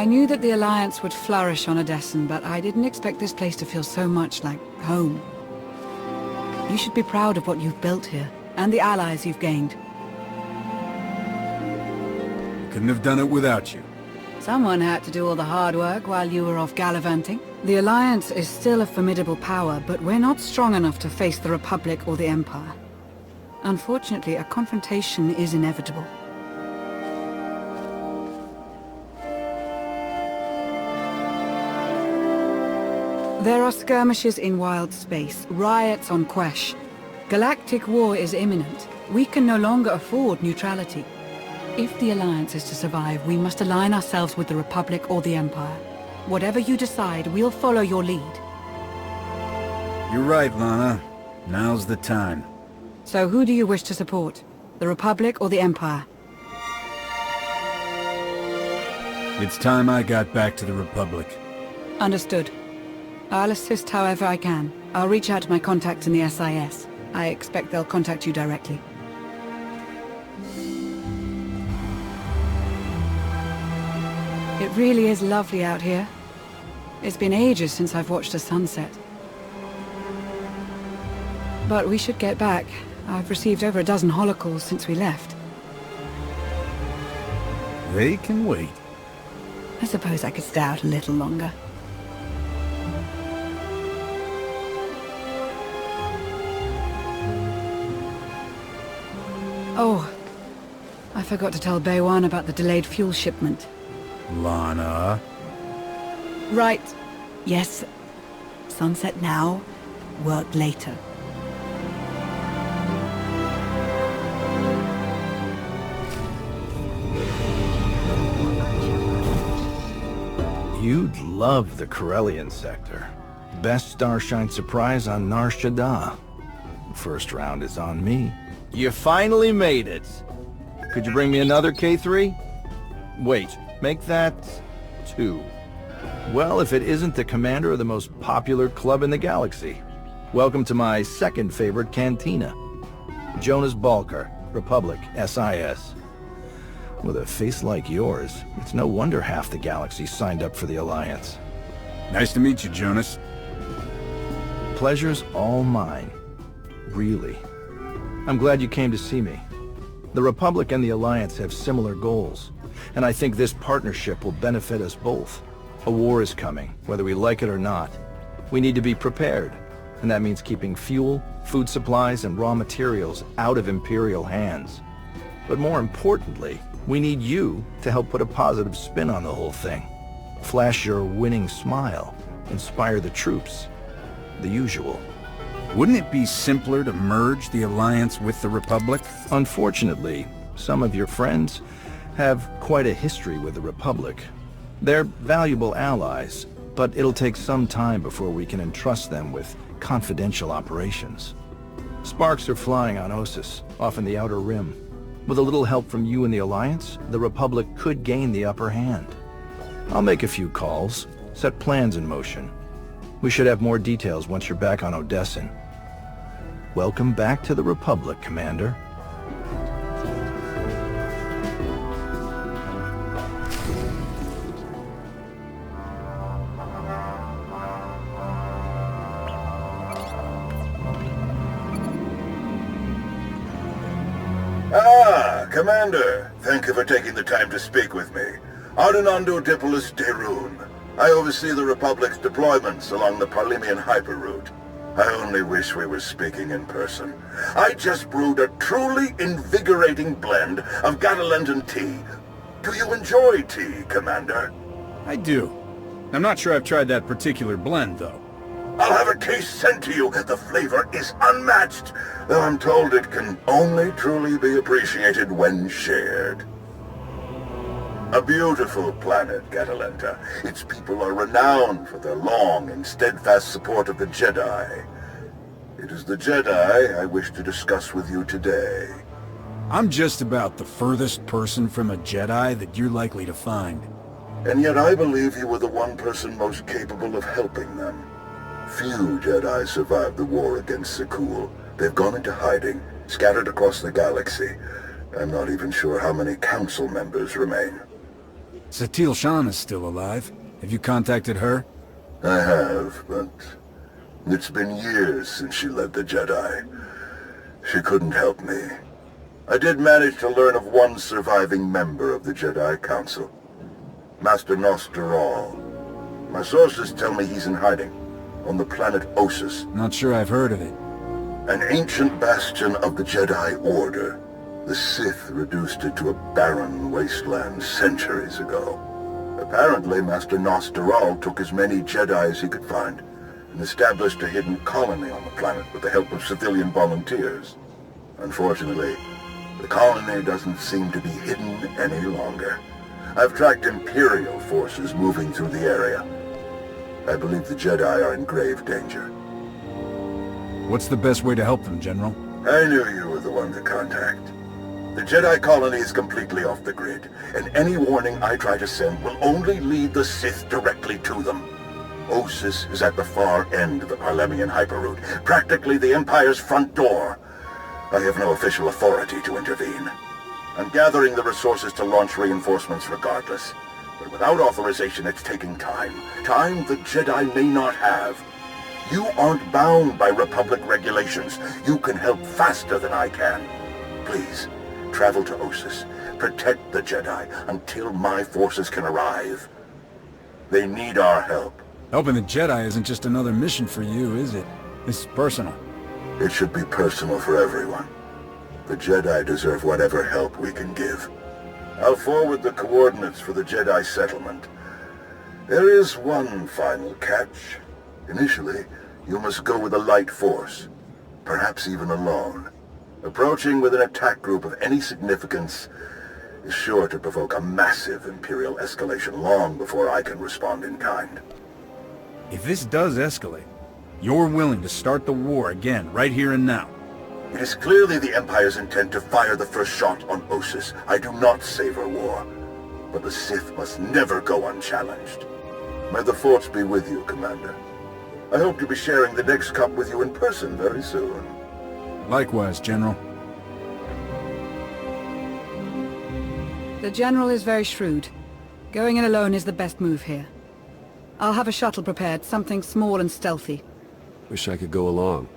I knew that the Alliance would flourish on Odessen, but I didn't expect this place to feel so much like home. You should be proud of what you've built here, and the allies you've gained. Couldn't have done it without you. Someone had to do all the hard work while you were off gallivanting. The Alliance is still a formidable power, but we're not strong enough to face the Republic or the Empire. Unfortunately, a confrontation is inevitable. There are skirmishes in wild space, riots on Quesh. Galactic war is imminent. We can no longer afford neutrality. If the Alliance is to survive, we must align ourselves with the Republic or the Empire. Whatever you decide, we'll follow your lead. You're right, Lana. Now's the time. So who do you wish to support? The Republic or the Empire? It's time I got back to the Republic. Understood. I'll assist however I can. I'll reach out to my contacts in the SIS. I expect they'll contact you directly. It really is lovely out here. It's been ages since I've watched a sunset. But we should get back. I've received over a dozen holocalls since we left. They can wait. I suppose I could stay out a little longer. Oh, I forgot to tell Baywan about the delayed fuel shipment. Lana... Right. Yes. Sunset now, work later. You'd love the Corellian sector. Best Starshine surprise on Nar Shaddaa. First round is on me. You finally made it. Could you bring me another K3? Wait, make that 2. Well, if it isn't the commander of the most popular club in the galaxy. Welcome to my second favorite cantina. Jonas Balker, Republic, SIS. With a face like yours, it's no wonder half the galaxy signed up for the Alliance. Nice to meet you, Jonas. Pleasure's all mine. Really. I'm glad you came to see me. The Republic and the Alliance have similar goals, and I think this partnership will benefit us both. A war is coming, whether we like it or not. We need to be prepared, and that means keeping fuel, food supplies, and raw materials out of Imperial hands. But more importantly, we need you to help put a positive spin on the whole thing. Flash your winning smile, inspire the troops. The usual. Wouldn't it be simpler to merge the Alliance with the Republic? Unfortunately, some of your friends have quite a history with the Republic. They're valuable allies, but it'll take some time before we can entrust them with confidential operations. Sparks are flying on Ossus, off in the Outer Rim. With a little help from you and the Alliance, the Republic could gain the upper hand. I'll make a few calls, set plans in motion. We should have more details once you're back on Odessen. Welcome back to the Republic, Commander. Commander, thank you for taking the time to speak with me. Ardenando Dipolis Derun. I oversee the Republic's deployments along the Parlemian hyperroute. I only wish we were speaking in person. I just brewed a truly invigorating blend of Gatalentan tea. Do you enjoy tea, Commander? I do. I'm not sure I've tried that particular blend, though. I'll have a case sent to you. The flavor is unmatched, though I'm told it can only truly be appreciated when shared. A beautiful planet, Gatalenta. Its people are renowned for their long and steadfast support of the Jedi. It is the Jedi I wish to discuss with you today. I'm just about the furthest person from a Jedi that you're likely to find. And yet I believe you were the one person most capable of helping them. Few Jedi survived the war against Sekul. They've gone into hiding, scattered across the galaxy. I'm not even sure how many council members remain. Satil Shan is still alive. Have you contacted her? I have, but it's been years since she led the Jedi. She couldn't help me. I did manage to learn of one surviving member of the Jedi Council, Master Nostral. My sources tell me he's in hiding on the planet Ossus. Not sure I've heard of it. An ancient bastion of the Jedi Order. The Sith reduced it to a barren wasteland centuries ago. Apparently, Master Nostral took as many Jedi as he could find and established a hidden colony on the planet with the help of civilian volunteers. Unfortunately, the colony doesn't seem to be hidden any longer. I've tracked Imperial forces moving through the area. I believe the Jedi are in grave danger. What's the best way to help them, General? I knew you were the one to contact. The Jedi colony is completely off the grid, and any warning I try to send will only lead the Sith directly to them. Ossus is at the far end of the Parlemian hyperroute, practically the Empire's front door. I have no official authority to intervene. I'm gathering the resources to launch reinforcements regardless. But without authorization, it's taking time. Time the Jedi may not have. You aren't bound by Republic regulations. You can help faster than I can. Please, travel to Ossus. Protect the Jedi until my forces can arrive. They need our help. Helping the Jedi isn't just another mission for you, is it? It's personal. It should be personal for everyone. The Jedi deserve whatever help we can give. I'll forward the coordinates for the Jedi settlement. There is one final catch. Initially, you must go with a light force, perhaps even alone. Approaching with an attack group of any significance is sure to provoke a massive Imperial escalation long before I can respond in kind. If this does escalate, you're willing to start the war again, right here and now. It is clearly the Empire's intent to fire the first shot on Ossus. I do not savor war, but the Sith must never go unchallenged. May the Force be with you, Commander. I hope to be sharing the next cup with you in person very soon. Likewise, General. The General is very shrewd. Going in alone is the best move here. I'll have a shuttle prepared, something small and stealthy. Wish I could go along.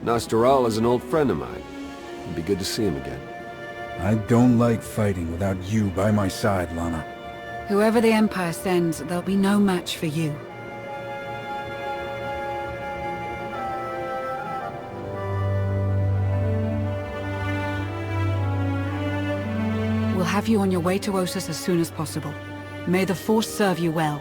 Nostral is an old friend of mine. It'd be good to see him again. I don't like fighting without you by my side, Lana. Whoever the Empire sends, there'll be no match for you. We'll have you on your way to Ossus as soon as possible. May the Force serve you well.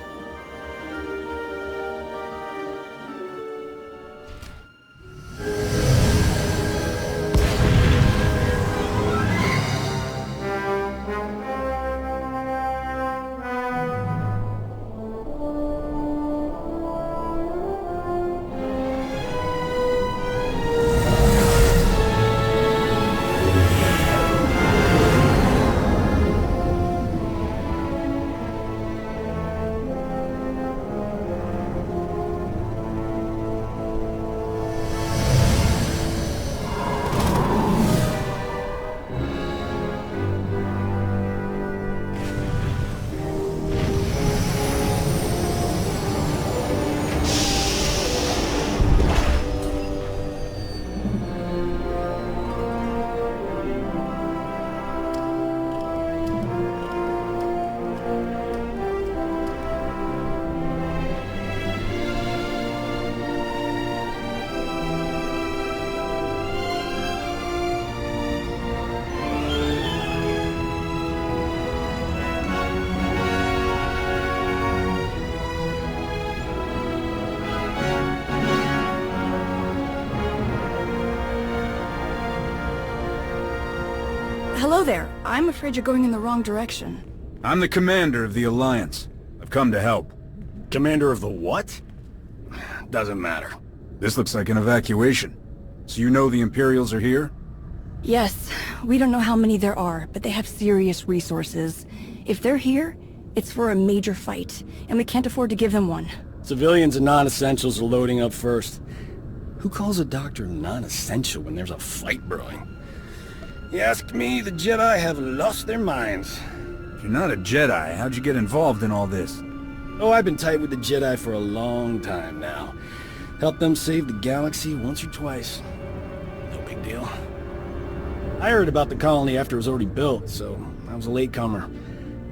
Hello there. I'm afraid you're going in the wrong direction. I'm the commander of the Alliance. I've come to help. Commander of the what? Doesn't matter. This looks like an evacuation. So you know the Imperials are here? Yes, we don't know how many there are, but they have serious resources. If they're here, it's for a major fight, and we can't afford to give them one. Civilians and non-essentials are loading up first. Who calls a doctor non-essential when there's a fight brewing? You ask me, the Jedi have lost their minds. You're not a Jedi. How'd you get involved in all this? Oh, I've been tight with the Jedi for a long time now. Helped them save the galaxy once or twice. No big deal. I heard about the colony after it was already built, so I was a latecomer.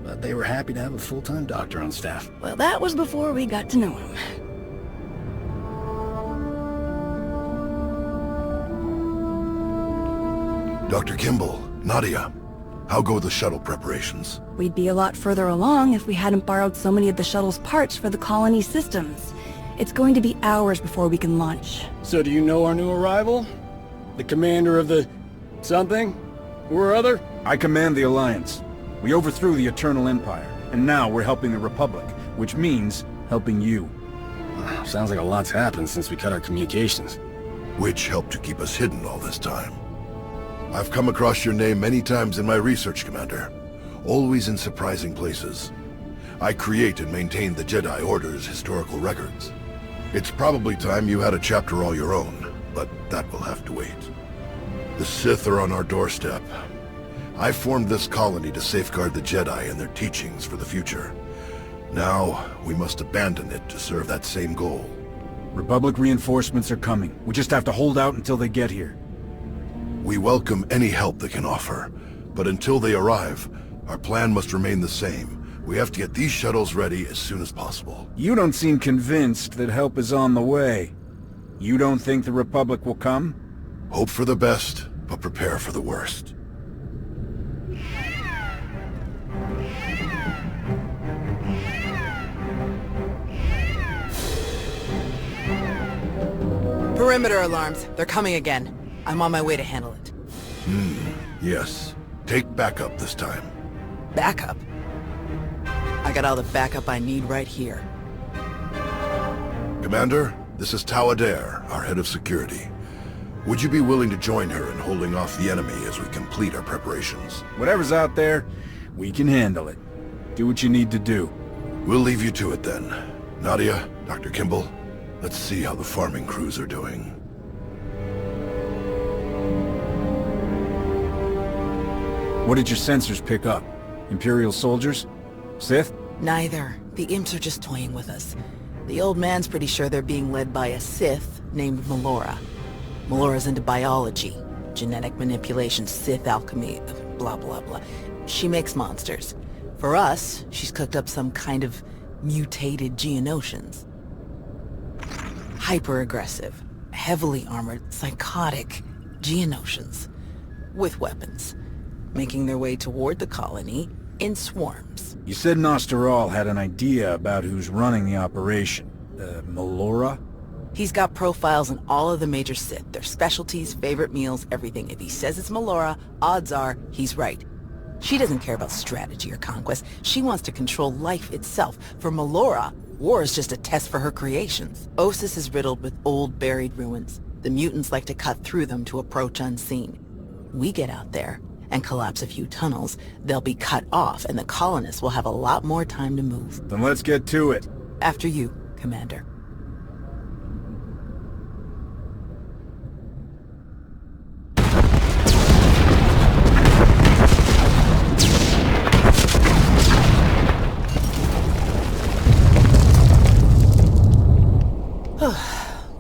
But they were happy to have a full-time doctor on staff. Well, that was before we got to know him. Dr. Kimball, Nadia, how go the shuttle preparations? We'd be a lot further along if we hadn't borrowed so many of the shuttle's parts for the colony systems. It's going to be hours before we can launch. So do you know our new arrival? The commander of the... something? Or other? I command the Alliance. We overthrew the Eternal Empire, and now we're helping the Republic, which means helping you. Sounds like a lot's happened since we cut our communications. Which helped to keep us hidden all this time. I've come across your name many times in my research, Commander. Always in surprising places. I create and maintain the Jedi Order's historical records. It's probably time you had a chapter all your own, but that will have to wait. The Sith are on our doorstep. I formed this colony to safeguard the Jedi and their teachings for the future. Now, we must abandon it to serve that same goal. Republic reinforcements are coming. We just have to hold out until they get here. We welcome any help they can offer, but until they arrive, our plan must remain the same. We have to get these shuttles ready as soon as possible. You don't seem convinced that help is on the way. You don't think the Republic will come? Hope for the best, but prepare for the worst. Perimeter alarms. They're coming again. I'm on my way to handle it. Yes. Take backup this time. Backup? I got all the backup I need right here. Commander, this is Tau Adair, our head of security. Would you be willing to join her in holding off the enemy as we complete our preparations? Whatever's out there, we can handle it. Do what you need to do. We'll leave you to it then. Nadia, Dr. Kimball, let's see how the farming crews are doing. What did your sensors pick up? Imperial soldiers? Sith? Neither. The imps are just toying with us. The old man's pretty sure they're being led by a Sith named Melora. Melora's into biology, genetic manipulation, Sith alchemy, blah blah blah. She makes monsters. For us, she's cooked up some kind of mutated Geonosians. Hyper-aggressive, heavily armored, psychotic Geonosians. With weapons. Making their way toward the colony in swarms. You said Nostoral had an idea about who's running the operation. Melora? He's got profiles on all of the major Sith, their specialties, favorite meals, everything. If he says it's Melora, odds are he's right. She doesn't care about strategy or conquest. She wants to control life itself. For Melora, war is just a test for her creations. Ossus is riddled with old, buried ruins. The mutants like to cut through them to approach unseen. We get out there and collapse a few tunnels, they'll be cut off, and the colonists will have a lot more time to move. Then let's get to it. After you, Commander.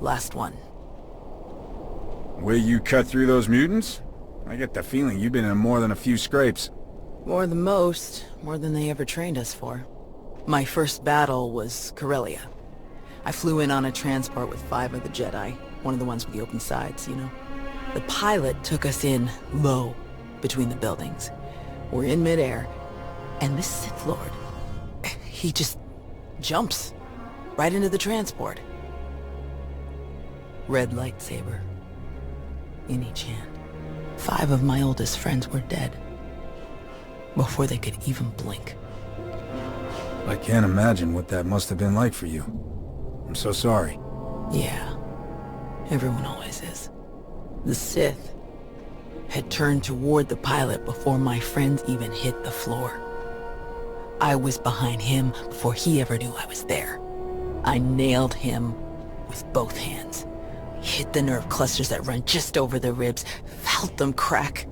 Last one. Way you cut through those mutants? I get the feeling you've been in more than a few scrapes. More than most. More than they ever trained us for. My first battle was Corellia. I flew in on a transport with 5 of the Jedi. One of the ones with the open sides, you know. The pilot took us in low, between the buildings. We're in midair, and this Sith Lord, he just jumps right into the transport. Red lightsaber in each hand. 5 of my oldest friends were dead before they could even blink. I can't imagine what that must have been like for you. I'm so sorry. Yeah, everyone always is. The Sith had turned toward the pilot before my friends even hit the floor. I was behind him before he ever knew I was there. I nailed him with both hands. Hit the nerve clusters that run just over the ribs, felt them crack.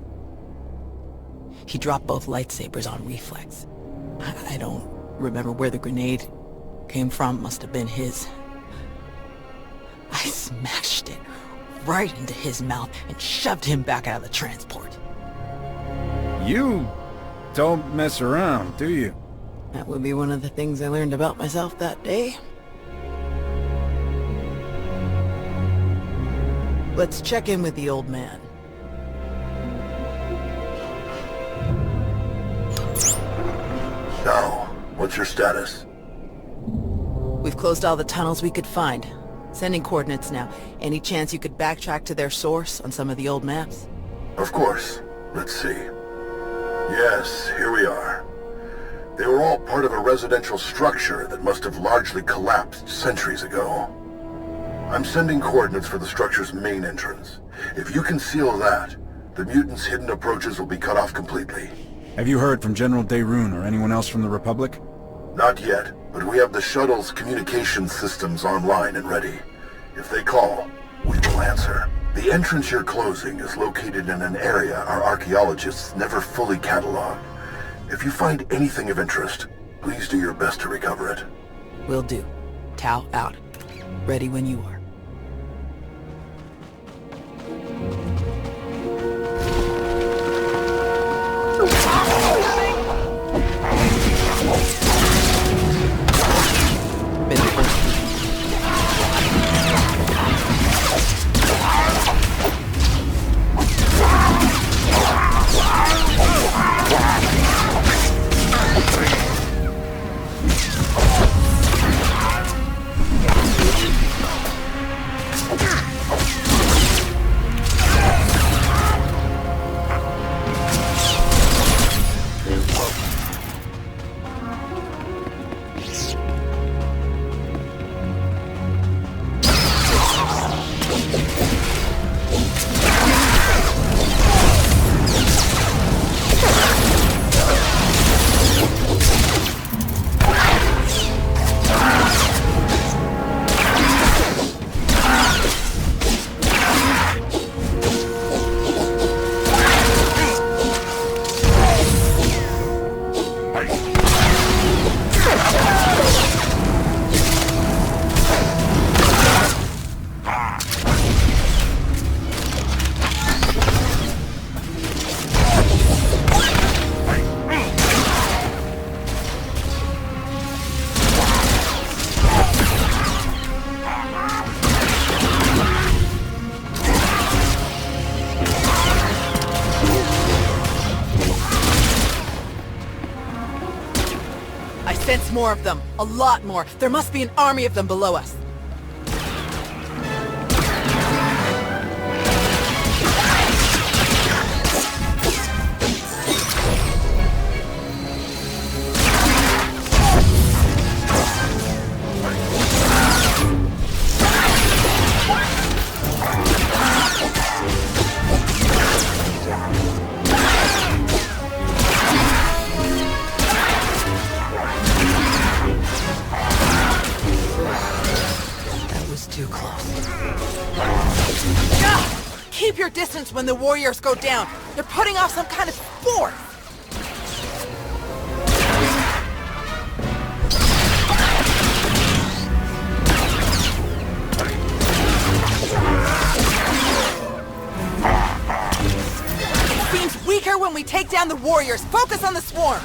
He dropped both lightsabers on reflex. I don't remember where the grenade came from. Must have been his. I smashed it right into his mouth and shoved him back out of the transport. You don't mess around, do you? That would be one of the things I learned about myself that day. Let's check in with the old man. Now, what's your status? We've closed all the tunnels we could find. Sending coordinates now. Any chance you could backtrack to their source on some of the old maps? Of course. Let's see. Yes, here we are. They were all part of a residential structure that must have largely collapsed centuries ago. I'm sending coordinates for the structure's main entrance. If you can seal that, the mutants' hidden approaches will be cut off completely. Have you heard from General Daerun or anyone else from the Republic? Not yet, but we have the shuttle's communication systems online and ready. If they call, we will answer. The entrance you're closing is located in an area our archaeologists never fully cataloged. If you find anything of interest, please do your best to recover it. Will do. Tau out. Ready when you are. Sense more of them. A lot more. There must be an army of them below us. Keep your distance when the warriors go down. They're putting off some kind of sport. Seems weaker when we take down the warriors. Focus on the swarm.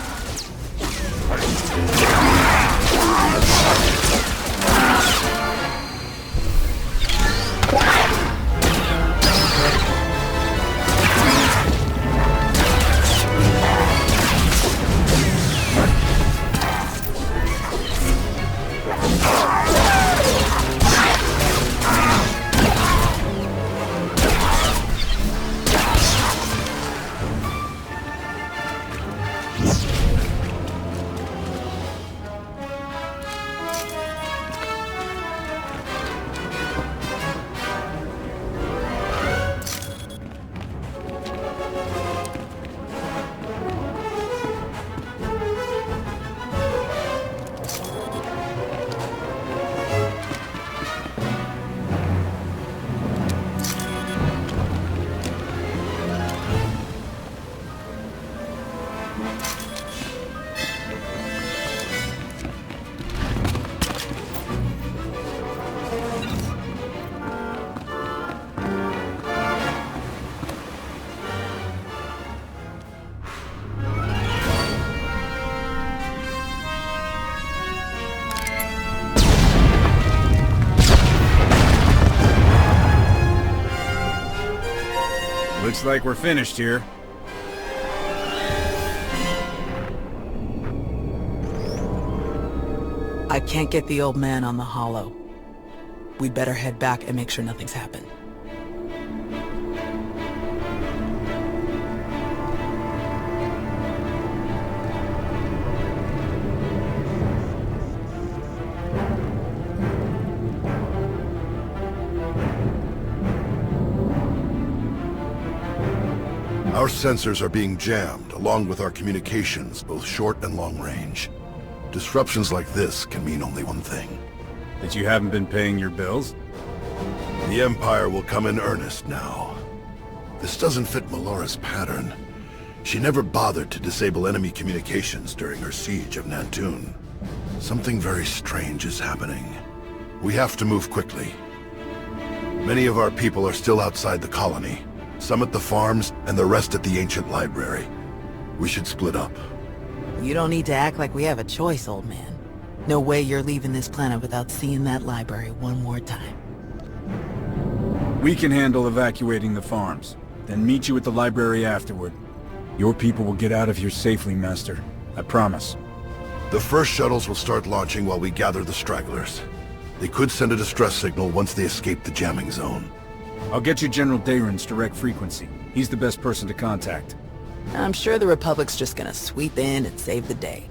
Looks like we're finished here. I can't get the old man on the holo. We'd better head back and make sure nothing's happened. Our sensors are being jammed, along with our communications, both short and long range. Disruptions like this can mean only one thing. That you haven't been paying your bills? The Empire will come in earnest now. This doesn't fit Melora's pattern. She never bothered to disable enemy communications during her siege of Nantoon. Something very strange is happening. We have to move quickly. Many of our people are still outside the colony. Some at the farms, and the rest at the ancient library. We should split up. You don't need to act like we have a choice, old man. No way you're leaving this planet without seeing that library one more time. We can handle evacuating the farms, then meet you at the library afterward. Your people will get out of here safely, Master. I promise. The first shuttles will start launching while we gather the stragglers. They could send a distress signal once they escape the jamming zone. I'll get you General Dayron's direct frequency. He's the best person to contact. I'm sure the Republic's just gonna sweep in and save the day.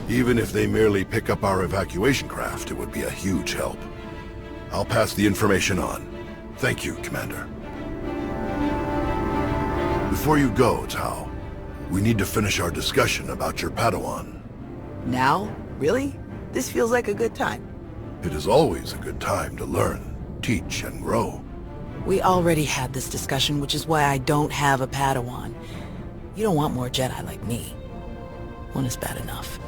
Even if they merely pick up our evacuation craft, it would be a huge help. I'll pass the information on. Thank you, Commander. Before you go, Tao, we need to finish our discussion about your Padawan. Now? Really? This feels like a good time. It is always a good time to learn, teach, and grow. We already had this discussion, which is why I don't have a Padawan. You don't want more Jedi like me. One is bad enough.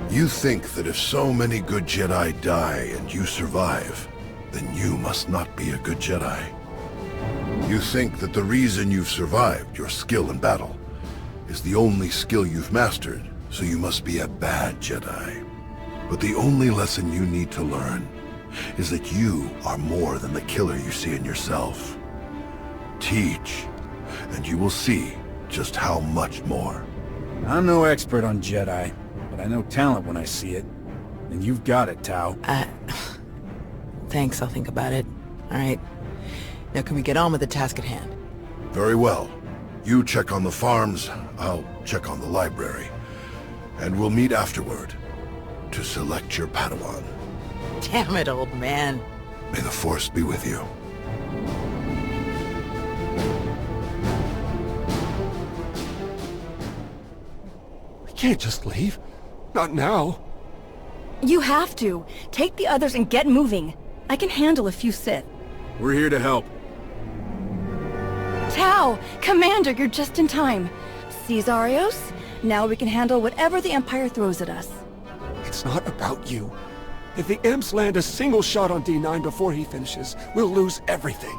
You think that if so many good Jedi die and you survive, then you must not be a good Jedi. You think that the reason you've survived your skill in battle is the only skill you've mastered, so you must be a bad Jedi. But the only lesson you need to learn is that you are more than the killer you see in yourself. Teach, and you will see just how much more. I'm no expert on Jedi, but I know talent when I see it. And you've got it, Tao. Thanks, I'll think about it. Alright. Now can we get on with the task at hand? Very well. You check on the farms, I'll check on the library. And we'll meet afterward to select your Padawan. Damn it, old man. May the Force be with you. We can't just leave. Not now. You have to. Take the others and get moving. I can handle a few Sith. We're here to help. Tao! Commander, you're just in time. See, Zarios? Now we can handle whatever the Empire throws at us. It's not about you. If the Imps land a single shot on D9 before he finishes, we'll lose everything.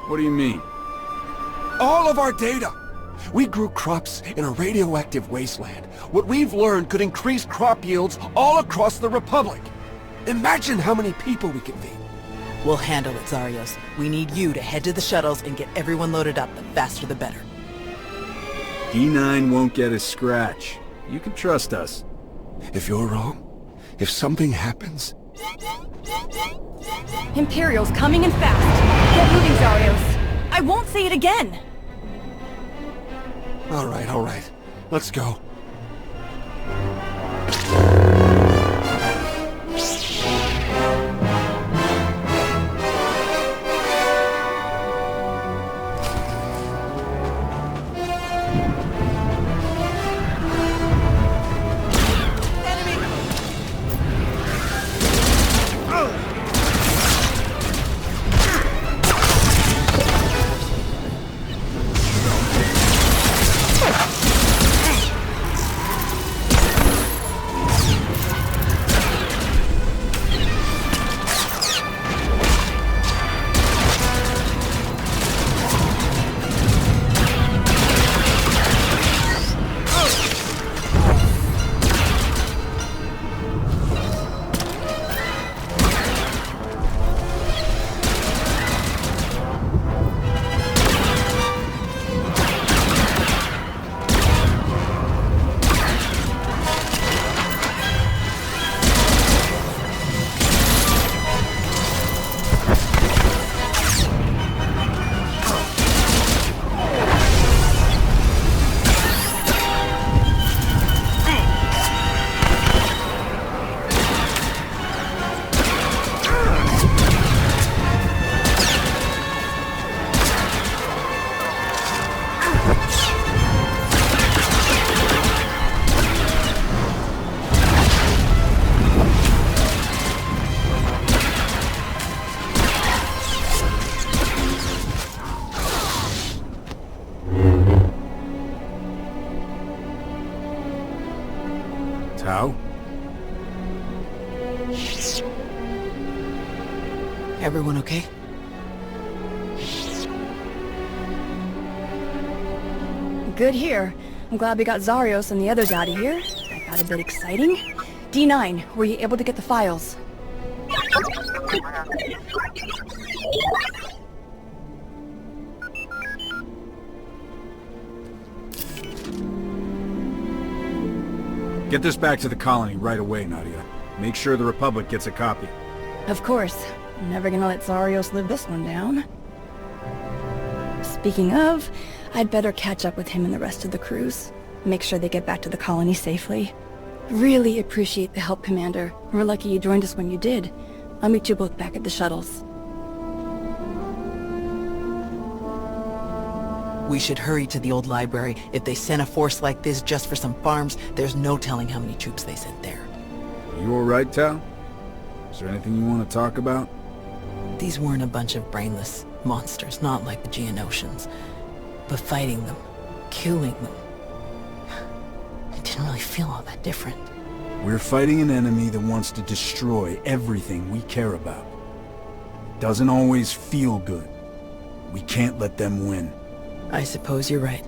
What do you mean? All of our data! We grew crops in a radioactive wasteland. What we've learned could increase crop yields all across the Republic. Imagine how many people we could feed. We'll handle it, Zarios. We need you to head to the shuttles and get everyone loaded up. The faster the better. D9 won't get a scratch. You can trust us. If you're wrong, if something happens... Imperial's coming in fast. Get moving, Zarios. I won't say it again. All right. Let's go. Everyone okay? Good here. I'm glad we got Zarios and the others out of here. That got a bit exciting. D9, were you able to get the files? Get this back to the colony right away, Nadia. Make sure the Republic gets a copy. Of course. I'm never gonna let Zarios live this one down. Speaking of, I'd better catch up with him and the rest of the crews. Make sure they get back to the colony safely. Really appreciate the help, Commander. We're lucky you joined us when you did. I'll meet you both back at the shuttles. We should hurry to the old library. If they sent a force like this just for some farms, there's no telling how many troops they sent there. You alright, Tal? Is there anything you want to talk about? These weren't a bunch of brainless monsters, not like the Geonosians. But fighting them, killing them, it didn't really feel all that different. We're fighting an enemy that wants to destroy everything we care about. Doesn't always feel good. We can't let them win. I suppose you're right.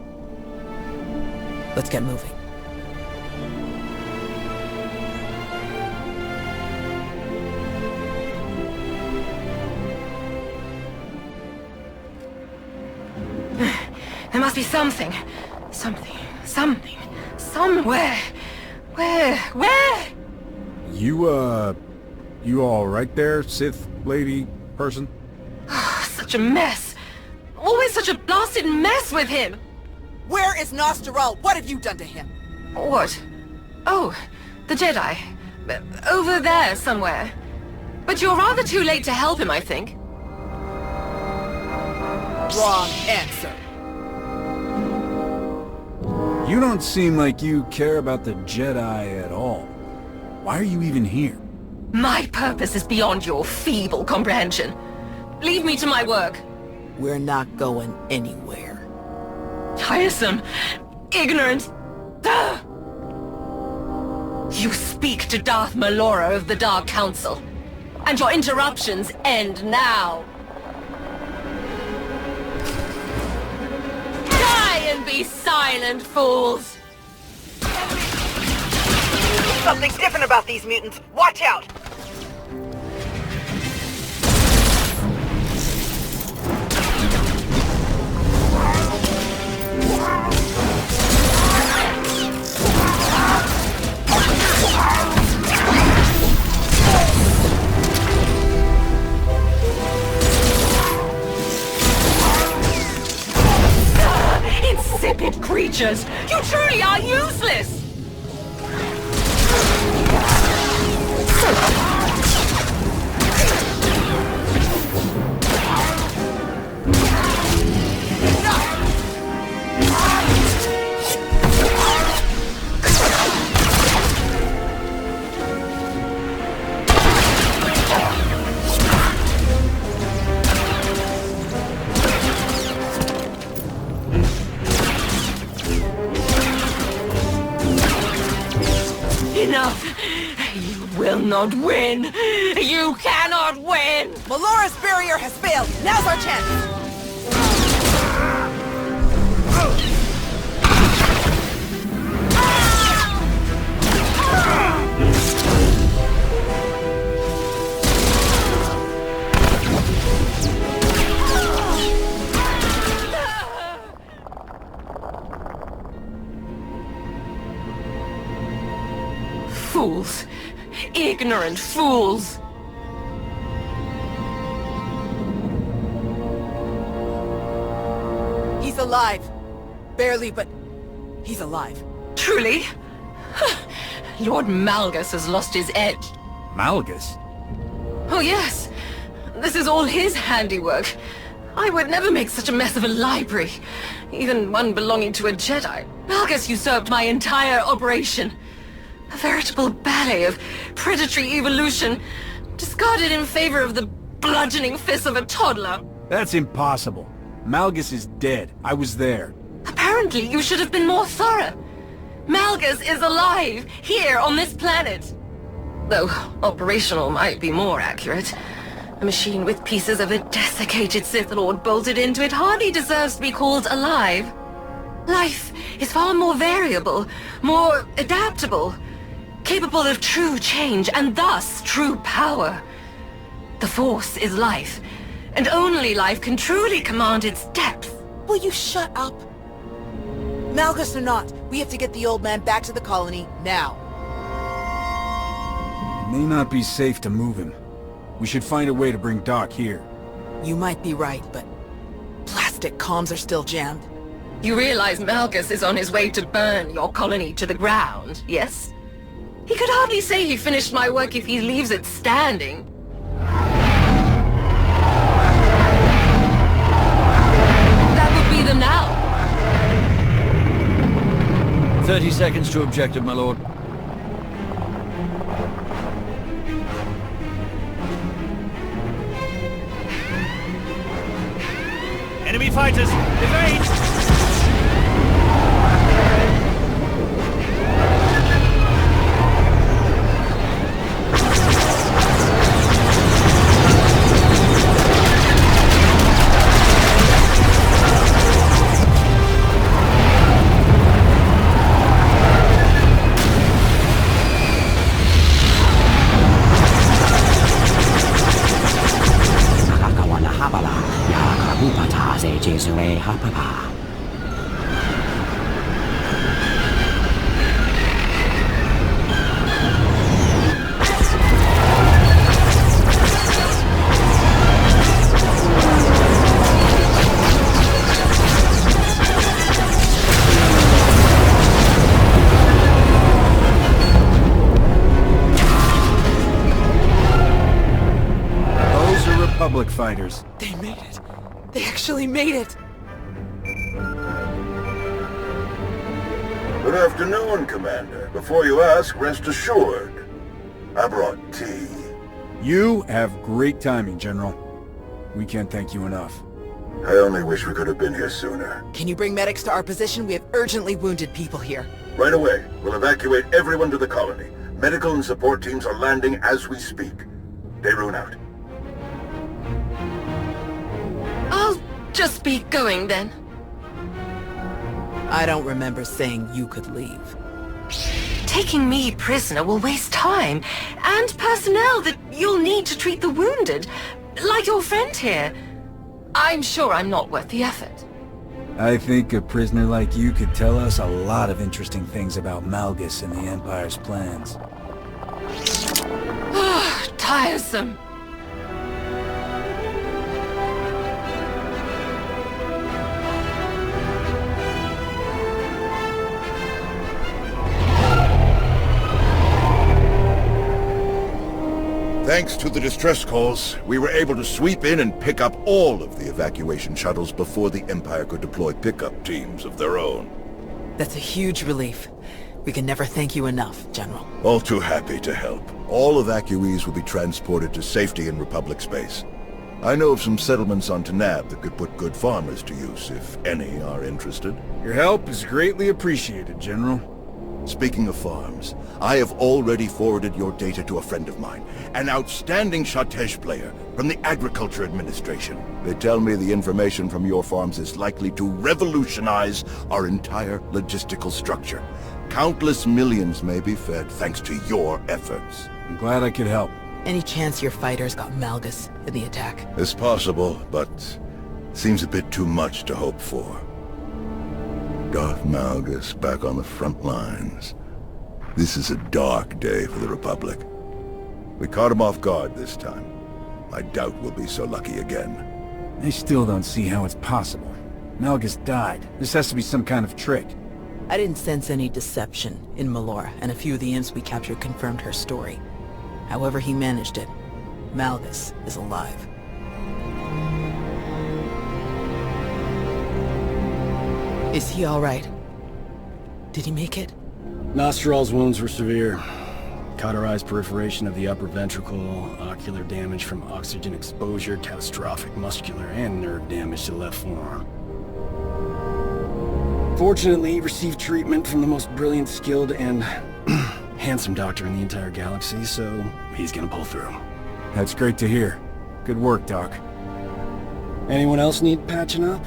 Let's get moving. There must be something. Somewhere. Where? You all right there, Sith lady person? Such a mess. Always such a blasted mess with him. Where is Nostaral? What have you done to him? What? Oh, the Jedi. Over there somewhere. But you're rather too late to help him, I think. Wrong answer. You don't seem like you care about the Jedi at all. Why are you even here? My purpose is beyond your feeble comprehension. Leave me to my work. We're not going anywhere. Tiresome. Ignorant. Ugh. You speak to Darth Malora of the Dark Council. And your interruptions end now. Die and be silent, fools! Something's different about these mutants. Watch out! Insipid creatures! You truly are useless! Enough! You will not win! You cannot win! Melora's barrier has failed! Now's our chance! Fools! Ignorant fools! He's alive. Barely, but he's alive. Truly? Lord Malgus has lost his edge. Malgus? Oh yes, this is all his handiwork. I would never make such a mess of a library, even one belonging to a Jedi. Malgus usurped my entire operation. A veritable ballet of predatory evolution, discarded in favor of the bludgeoning fists of a toddler. That's impossible. Malgus is dead. I was there. Apparently, you should have been more thorough. Malgus is alive, here on this planet. Though operational might be more accurate. A machine with pieces of a desiccated Sith Lord bolted into it hardly deserves to be called alive. Life is far more variable, more adaptable, capable of true change, and thus true power. The Force is life, and only life can truly command its depth. Will you shut up? Malgus or not, we have to get the old man back to the colony, now. It may not be safe to move him. We should find a way to bring Doc here. You might be right, but plastic comms are still jammed. You realize Malgus is on his way to burn your colony to the ground, yes? He could hardly say he finished my work if he leaves it standing. That would be them now. 30 seconds to objective, my lord. Enemy fighters, evade! Republic fighters. They made it. They actually made it. Good afternoon, Commander. Before you ask, rest assured. I brought tea. You have great timing, General. We can't thank you enough. I only wish we could have been here sooner. Can you bring medics to our position? We have urgently wounded people here. Right away. We'll evacuate everyone to the colony. Medical and support teams are landing as we speak. Daerun out. I'll just be going then. I don't remember saying you could leave. Taking me prisoner will waste time, and personnel that you'll need to treat the wounded, like your friend here. I'm sure I'm not worth the effort. I think a prisoner like you could tell us a lot of interesting things about Malgus and the Empire's plans. Tiresome. Thanks to the distress calls, we were able to sweep in and pick up all of the evacuation shuttles before the Empire could deploy pickup teams of their own. That's a huge relief. We can never thank you enough, General. All too happy to help. All evacuees will be transported to safety in Republic space. I know of some settlements on Tanab that could put good farmers to use, if any are interested. Your help is greatly appreciated, General. Speaking of farms, I have already forwarded your data to a friend of mine, an outstanding Shatej player from the Agriculture Administration. They tell me the information from your farms is likely to revolutionize our entire logistical structure. Countless millions may be fed thanks to your efforts. I'm glad I could help. Any chance your fighters got Malgus in the attack? It's possible, but seems a bit too much to hope for. Darth Malgus back on the front lines. This is a dark day for the Republic. We caught him off guard this time. I doubt we'll be so lucky again. I still don't see how it's possible. Malgus died. This has to be some kind of trick. I didn't sense any deception in Melora, and a few of the imps we captured confirmed her story. However he managed it, Malgus is alive. Is he all right? Did he make it? Nostral's wounds were severe. Cauterized perforation of the upper ventricle, ocular damage from oxygen exposure, catastrophic muscular and nerve damage to the left forearm. Fortunately, he received treatment from the most brilliant, skilled, and handsome doctor in the entire galaxy, so he's gonna pull through. That's great to hear. Good work, Doc. Anyone else need patching up?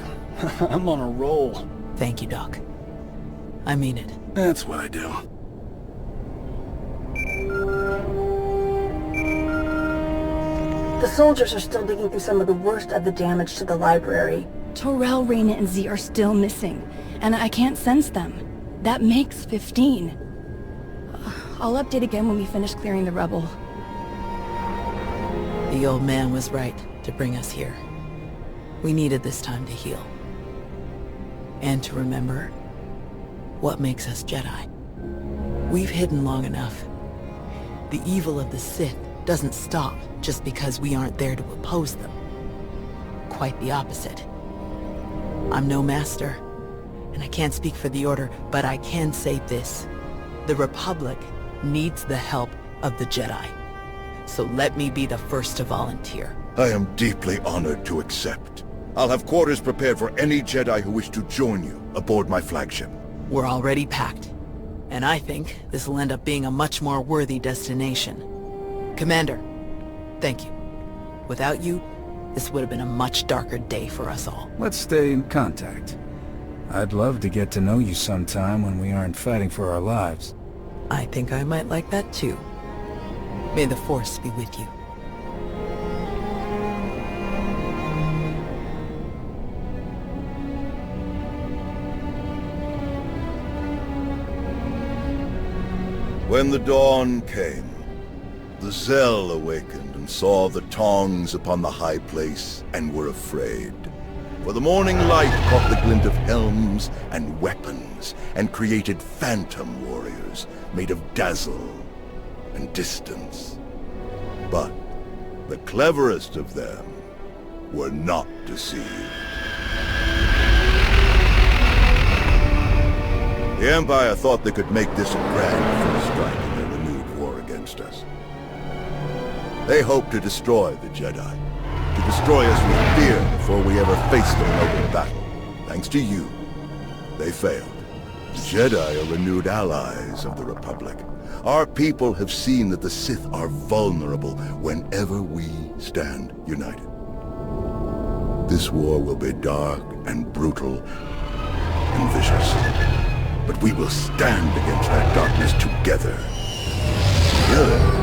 I'm on a roll. Thank you, Doc. I mean it. That's what I do. The soldiers are still digging through some of the worst of the damage to the library. Torel, Reyna, and Z are still missing, and I can't sense them. That makes 15. I'll update again when we finish clearing the rubble. The old man was right to bring us here. We needed this time to heal. And to remember what makes us Jedi. We've hidden long enough. The evil of the Sith doesn't stop just because we aren't there to oppose them. Quite the opposite. I'm no master, and I can't speak for the Order, but I can say this. The Republic needs the help of the Jedi. So let me be the first to volunteer. I am deeply honored to accept. I'll have quarters prepared for any Jedi who wish to join you aboard my flagship. We're already packed, and I think this will end up being a much more worthy destination. Commander, thank you. Without you, this would have been a much darker day for us all. Let's stay in contact. I'd love to get to know you sometime when we aren't fighting for our lives. I think I might like that too. May the Force be with you. When the dawn came, the Zell awakened and saw the tongs upon the high place and were afraid. For the morning light caught the glint of helms and weapons and created phantom warriors made of dazzle and distance. But the cleverest of them were not deceived. The Empire thought they could make this a grand first strike in their renewed war against us. They hoped to destroy the Jedi, to destroy us with fear before we ever faced them in open battle. Thanks to you, they failed. The Jedi are renewed allies of the Republic. Our people have seen that the Sith are vulnerable whenever we stand united. This war will be dark and brutal and vicious. But we will stand against that darkness together. Together.